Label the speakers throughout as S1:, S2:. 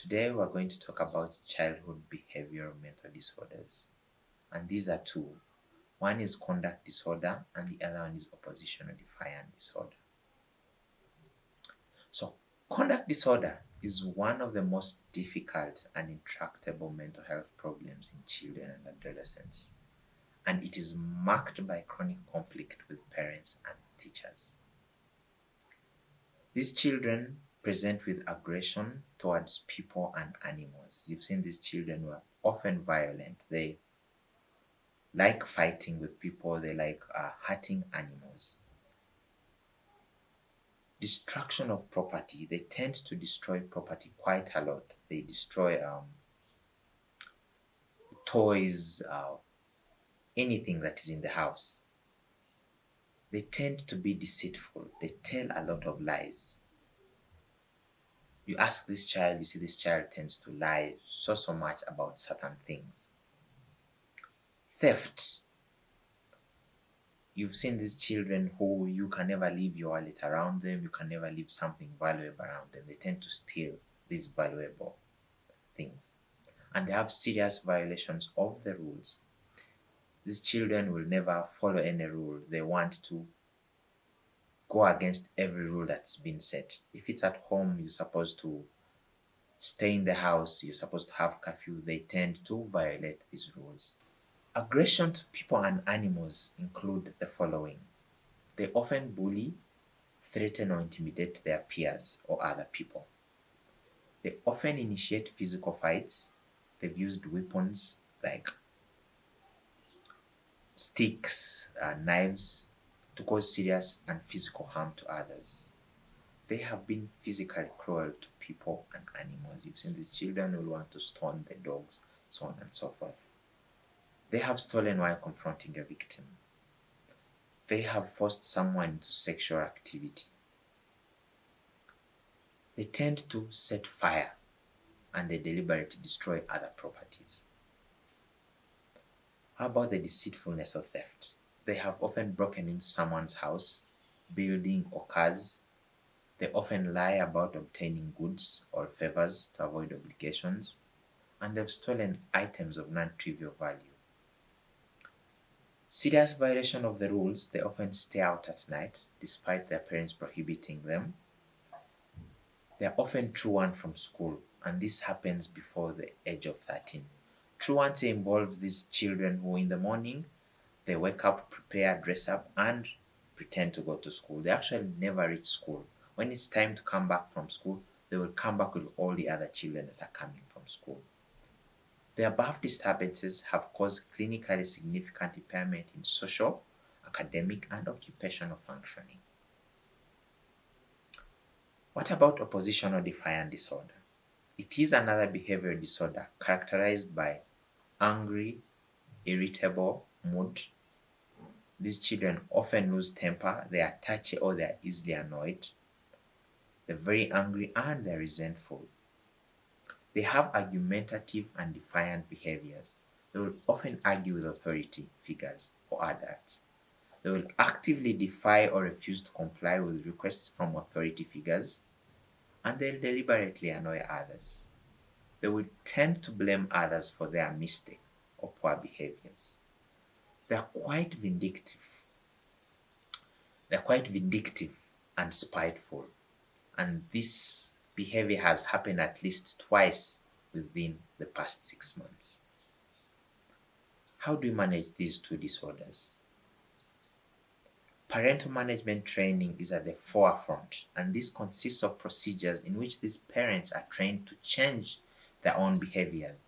S1: Today we're going to talk about childhood behavioral mental disorders. And these are two. One is conduct disorder and the other one is oppositional defiant disorder. So, conduct disorder is one of the most difficult and intractable mental health problems in children and adolescents. And it is marked by chronic conflict with parents and teachers. These children present with aggression towards people and animals. You've seen these children who are often violent. They like fighting with people, they like hurting animals. Destruction of property. They tend to destroy property quite a lot. They destroy toys, anything that is in the house. They tend to be deceitful. They tell a lot of lies. You ask this child, you see this child tends to lie so much about certain things. Theft. You've seen these children who you can never leave your wallet around them, you can never leave something valuable around them. They tend to steal these valuable things. And they have serious violations of the rules. These children will never follow any rule. They want to go against every rule that's been set. If it's at home, you're supposed to stay in the house, you're supposed to have curfew. They tend to violate these rules. Aggression to people and animals include the following. They often bully, threaten or intimidate their peers or other people. They often initiate physical fights. They've used weapons like sticks, knives to cause serious and physical harm to others. They have been physically cruel to people and animals. You've seen these children who want to stone the dogs, so on and so forth. They have stolen while confronting a victim. They have forced someone into sexual activity. They tend to set fire and they deliberately destroy other properties. How about the deceitfulness of theft? They have often broken into someone's house, building or cars. They often lie about obtaining goods or favors to avoid obligations, and they've stolen items of non-trivial value. Serious violation of the rules. They often stay out at night despite their parents prohibiting them. They are often truant from school, and this happens before the age of 13. Truancy involves these children who in the morning they wake up, prepare, dress up, and pretend to go to school. They actually never reach school. When it's time to come back from school, they will come back with all the other children that are coming from school. The above disturbances have caused clinically significant impairment in social, academic, and occupational functioning. What about oppositional defiant disorder? It is another behavioral disorder characterized by angry, irritable mood. These children often lose temper, they are touchy or they are easily annoyed. They're very angry and they're resentful. They have argumentative and defiant behaviors. They will often argue with authority figures or adults. They will actively defy or refuse to comply with requests from authority figures, and they'll deliberately annoy others. They will tend to blame others for their mistake or poor behaviors. They are quite vindictive. They're quite vindictive and spiteful, and this behavior has happened at least twice within the past 6 months. How do you manage these two disorders? Parental management training is at the forefront, and this consists of procedures in which these parents are trained to change their own behaviors,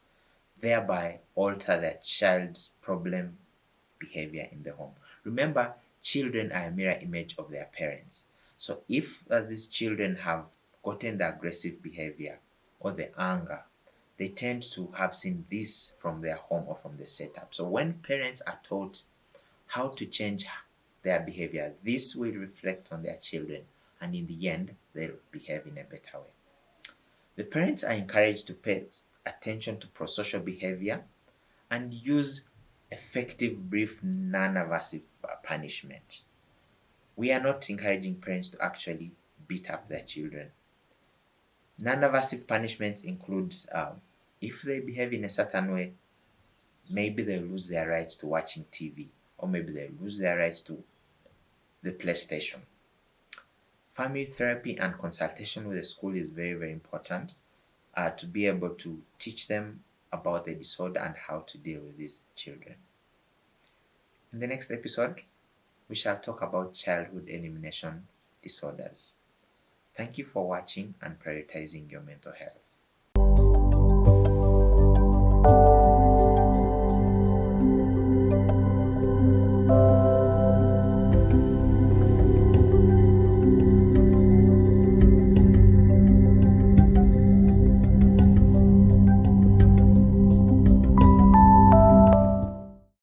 S1: thereby alter their child's problem behavior in the home. Remember, children are a mirror image of their parents. So if these children have gotten the aggressive behavior or the anger, they tend to have seen this from their home or from the setup. So when parents are taught how to change their behavior, this will reflect on their children, and in the end, they'll behave in a better way. The parents are encouraged to pay attention to prosocial behavior and use effective, brief, non-aversive punishment. We are not encouraging parents to actually beat up their children. Non-aversive punishments include if they behave in a certain way, maybe they lose their rights to watching TV, or maybe they lose their rights to the PlayStation. Family therapy and consultation with the school is very, very important to be able to teach them about the disorder and how to deal with these children. In the next episode, we shall talk about childhood elimination disorders. Thank you for watching and prioritizing your mental health.